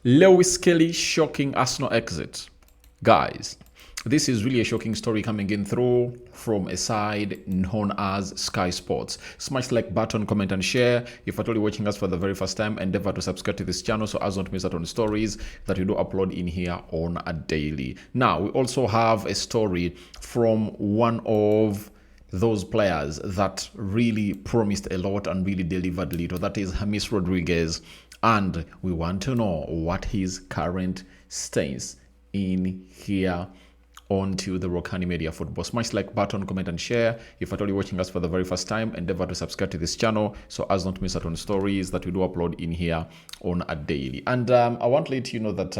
Lewis-Skelly shocking Arsenal exit. Guys, this is really a shocking story coming in through from a side known as Sky Sports. Smash like button, comment and share. If at all you're watching us for the very first time, endeavor to subscribe to this channel so as not to miss out on stories that we do upload in here on a daily. Now, we also have a story from one of those players that really promised a lot and really delivered little. That is James Rodriguez. And we want to know what his current stance in here onto the Rokani Media Football. Smash like button, comment and share. If at all you're watching us for the very first time, endeavor to subscribe to this channel so as not to miss out on stories that we do upload in here on a daily. And I want to let you know that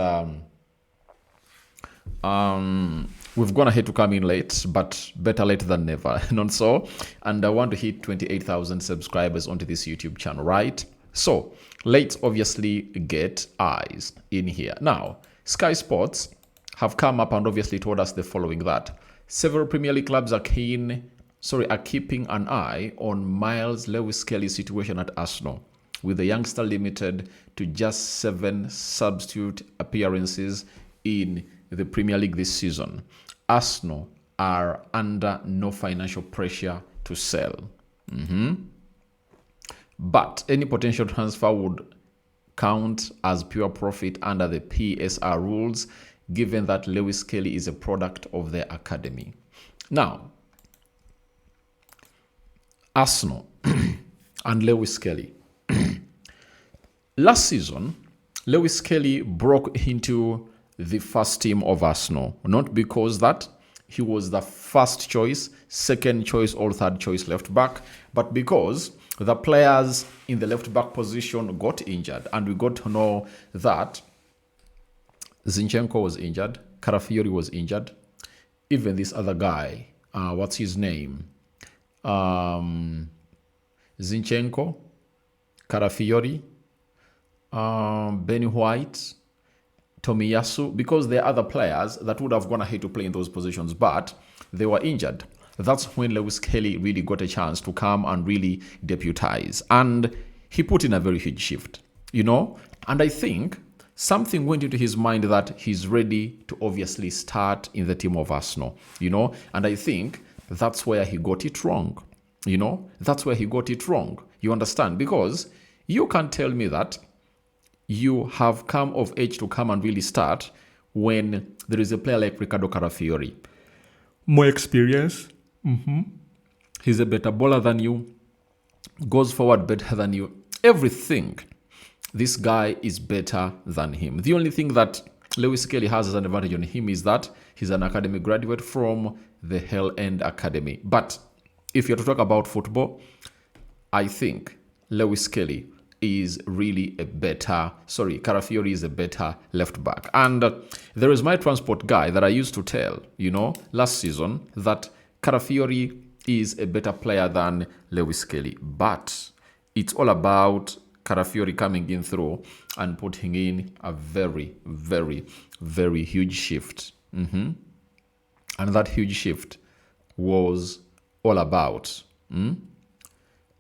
we've gone ahead to come in late, but better late than never, not so. And I want to hit 28,000 subscribers onto this YouTube channel, right? So let's obviously get eyes in here. Now, Sky Sports have come up and obviously told us the following: that several Premier League clubs are keeping an eye on Myles Lewis-Skelly's situation at Arsenal, with the youngster limited to just 7 substitute appearances in the Premier League this season. Arsenal are under no financial pressure to sell. But any potential transfer would count as pure profit under the PSR rules, given that Lewis-Skelly is a product of their academy. Now, Arsenal and Lewis-Skelly. Last season, Lewis-Skelly broke into the first team of Arsenal, not because that he was the first choice, second choice, or third choice left back, but because the players in the left back position got injured, and we got to know that Zinchenko was injured, Carafiori was injured, even this other guy, what's his name? Zinchenko, Carafiori, Benny White, Tomiyasu, because there are other players that would have gone ahead to play in those positions, but they were injured. That's when Lewis-Skelly really got a chance to come and really deputize. And he put in a very huge shift, you know? And I think something went into his mind that he's ready to obviously start in the team of Arsenal, you know? And I think that's where he got it wrong, you know? That's where he got it wrong. You understand? Because you can't tell me that you have come of age to come and really start when there is a player like Ricardo Carafiori. More experience. He's a better bowler than you, goes forward better than you. Everything. This guy is better than him. The only thing that Lewis-Skelly has as an advantage on him is that he's an academy graduate from the Hell End Academy. But if you're to talk about football, I think Lewis-Skelly is really a better, Carafiori is a better left back. And there is my transport guy that I used to tell, you know, last season that Carafiori is a better player than Lewis-Skelly. But it's all about Carafiori coming in through and putting in a very, very, very huge shift. And that huge shift was all about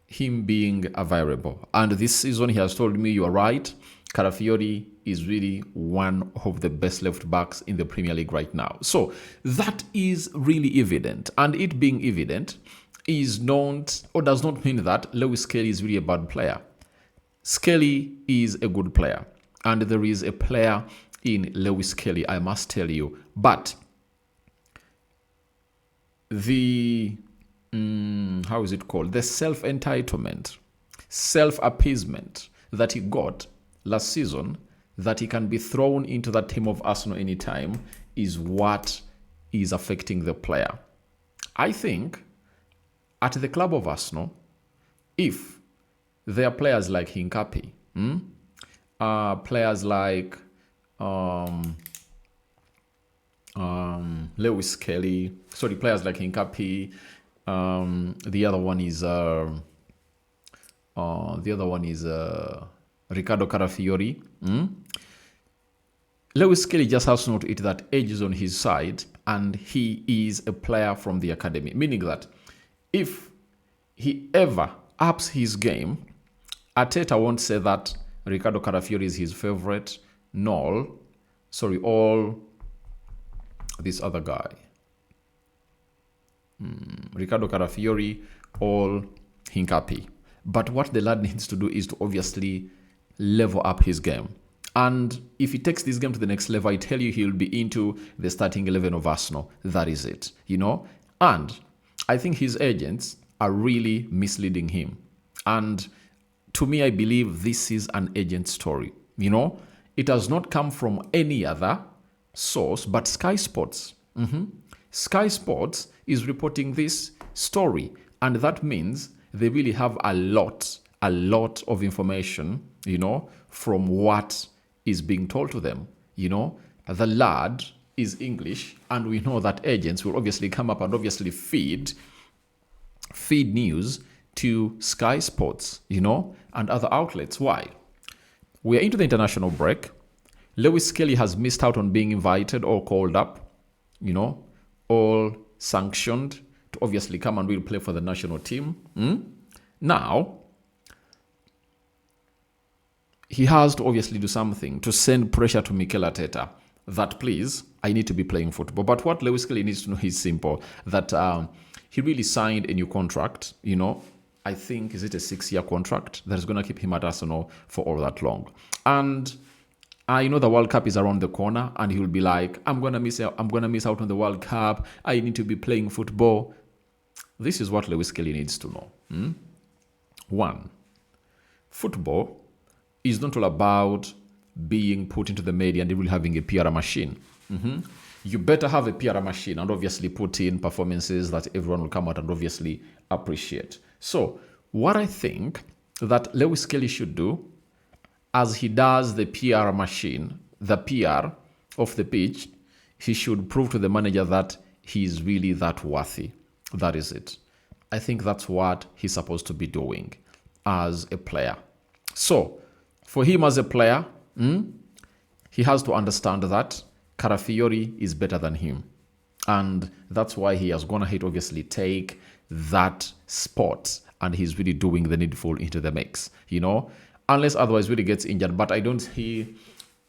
him being a variable. And this season, he has told me, you are right, Carafiori is really one of the best left backs in the Premier League right now. So that is really evident. And it being evident is not, or does not mean that Lewis-Skelly is really a bad player. Skelly is a good player. And there is a player in Lewis-Skelly, I must tell you. But the how is it called? The self-entitlement, self-appeasement that he got last season, that he can be thrown into that team of Arsenal anytime, is what is affecting the player. I think at the club of Arsenal, if there are players like Hincapi, players like Lewis-Skelly, players like Hincapi, the other one is Ricardo Carafiori. Lewis-Skelly just has to note it that age is on his side, and he is a player from the academy, meaning that if he ever ups his game, Arteta won't say that Ricardo Carafiori is his favorite all this other guy, Ricardo Carafiori, all Hincapi. But what the lad needs to do is to obviously level up his game. And if he takes this game to the next level, I tell you, he'll be into the starting 11 of Arsenal. That is it, And I think his agents are really misleading him. And to me, I believe this is an agent story. It has not come from any other source but Sky Sports. Sky Sports is reporting this story, and that means they really have a lot of information, from what is being told to them. The lad is English, and we know that agents will obviously come up and obviously feed news to Sky Sports, and other outlets. Why? We're into the international break. Lewis-Skelly has missed out on being invited or called up, all sanctioned to obviously come and really play for the national team. Now, he has to obviously do something to send pressure to Mikel Arteta that, please, I need to be playing football. But what Lewis-Skelly needs to know is simple, that he really signed a new contract, I think, is it a 6-year contract that is going to keep him at Arsenal for all that long. And I know the World Cup is around the corner, and he will be like, I'm gonna miss out on the World Cup. I need to be playing football. This is what Lewis-Skelly needs to know. 1, football is not all about being put into the media and really having a PR machine. You better have a PR machine and obviously put in performances that everyone will come out and obviously appreciate. So what I think that Lewis-Skelly should do, as he does the PR machine, the PR of the pitch, he should prove to the manager that he is really that worthy. That is it. I think that's what he's supposed to be doing as a player. So for him as a player, he has to understand that Carafiori is better than him. And that's why he has gone ahead, obviously, take that spot, and he's really doing the needful into the mix, unless otherwise really gets injured. But I don't see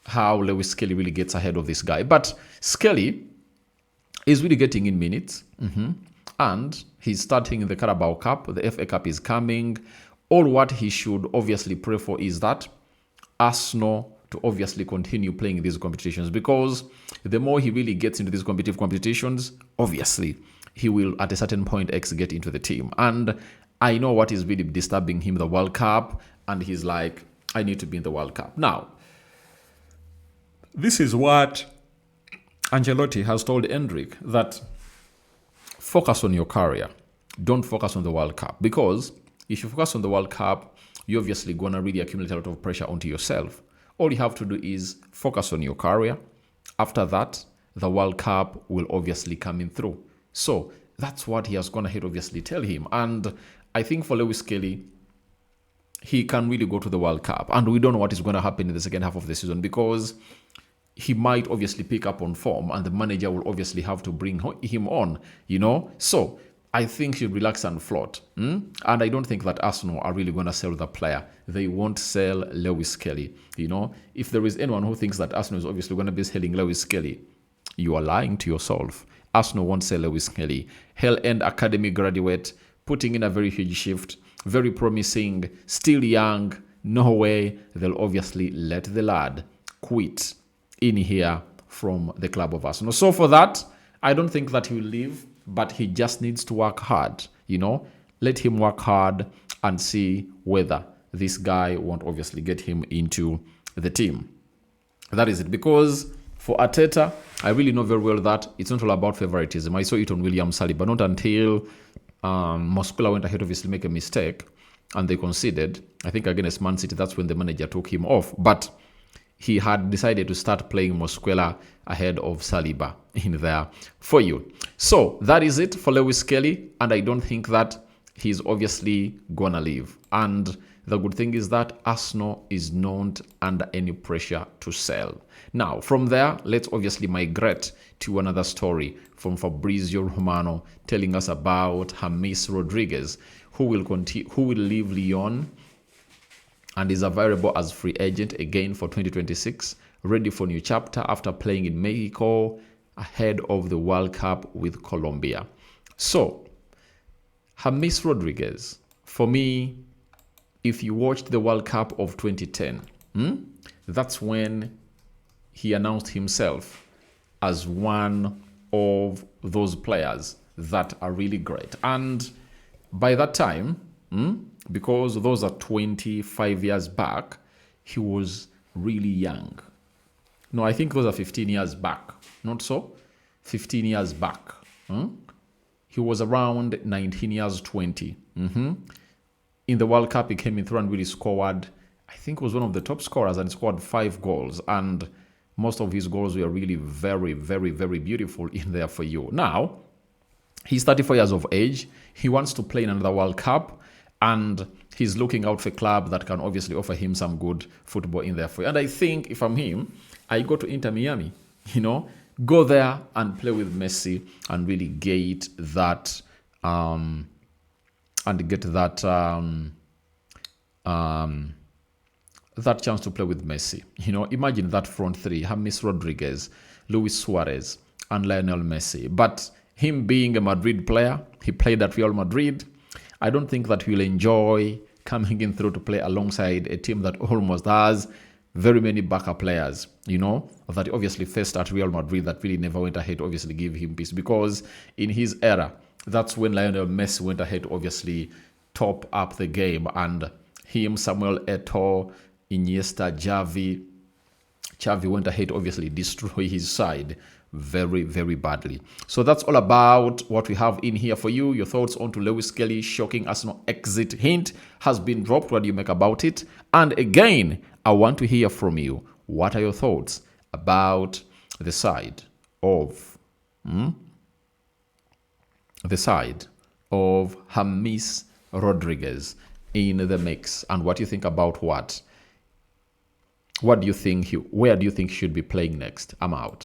how Lewis-Skelly really gets ahead of this guy. But Skelly is really getting in minutes, and he's starting in the Carabao Cup. The FA Cup is coming. All what he should obviously pray for is that Arsenal to obviously continue playing these competitions, because the more he really gets into these competitive competitions, obviously he will at a certain point get into the team. And I know what is really disturbing him, the World Cup, and he's like, I need to be in the World Cup. Now, this is what Ancelotti has told Endrick, that focus on your career. Don't focus on the World Cup, because if you focus on the World Cup, you're obviously going to really accumulate a lot of pressure onto yourself. All you have to do is focus on your career. After that, the World Cup will obviously come in through. So that's what he has gone ahead, obviously, tell him. And I think for Lewis-Skelly, he can really go to the World Cup. And we don't know what is going to happen in the second half of the season, because he might obviously pick up on form, and the manager will obviously have to bring him on, So I think he'll relax and float. And I don't think that Arsenal are really going to sell the player. They won't sell Lewis-Skelly. If there is anyone who thinks that Arsenal is obviously going to be selling Lewis-Skelly, you are lying to yourself. Arsenal won't sell Lewis-Skelly. Hell-End Academy graduate, putting in a very huge shift, very promising, still young. No way they'll obviously let the lad quit in here from the club of Arsenal. So for that, I don't think that he will leave, but he just needs to work hard, Let him work hard and see whether this guy won't obviously get him into the team. That is it. Because for Arteta, I really know very well that it's not all about favoritism. I saw it on William Saliba, not until Mosquera went ahead, obviously make a mistake, and they conceded. I think against Man City, that's when the manager took him off. But he had decided to start playing Mosquera ahead of Saliba in there for you. So that is it for Lewis-Skelly, and I don't think that he's obviously gonna leave. And the good thing is that Arsenal is not under any pressure to sell. Now, from there, let's obviously migrate to another story from Fabrizio Romano, telling us about James Rodriguez, who will leave Lyon and is available as free agent again for 2026, ready for new chapter after playing in Mexico ahead of the World Cup with Colombia. So, James Rodriguez, for me, if you watched the World Cup of 2010, that's when he announced himself as one of those players that are really great. And by that time, because those are 25 years back, he was really young. No, I think those are 15 years back. Not so? 15 years back. He was around 19 years, 20. In the World Cup, he came in through and really scored. I think was one of the top scorers and scored 5 goals. And most of his goals were really very, very, very beautiful in there for you. Now, he's 34 years of age. He wants to play in another World Cup. And he's looking out for a club that can obviously offer him some good football in there for you. And I think if I'm him, I go to Inter Miami. Go there and play with Messi and really get that that chance to play with Messi. Imagine that front three: James Rodriguez, Luis Suarez, and Lionel Messi. But him being a Madrid player, he played at Real Madrid. I don't think that he'll enjoy coming in through to play alongside a team that almost has very many backup players, that he obviously faced at Real Madrid that really never went ahead to obviously give him peace, because in his era, that's when Lionel Messi went ahead to obviously top up the game, and him, Samuel Eto'o, Iniesta, Xavi went ahead to obviously destroy his side very, very badly. So that's all about what we have in here for you. Your thoughts on to Lewis-Skelly shocking Arsenal exit hint has been dropped. What do you make about it? And again, I want to hear from you. What are your thoughts about the side of James Rodriguez in the mix, and what you think about what do you think where do you think he should be playing next? I'm out.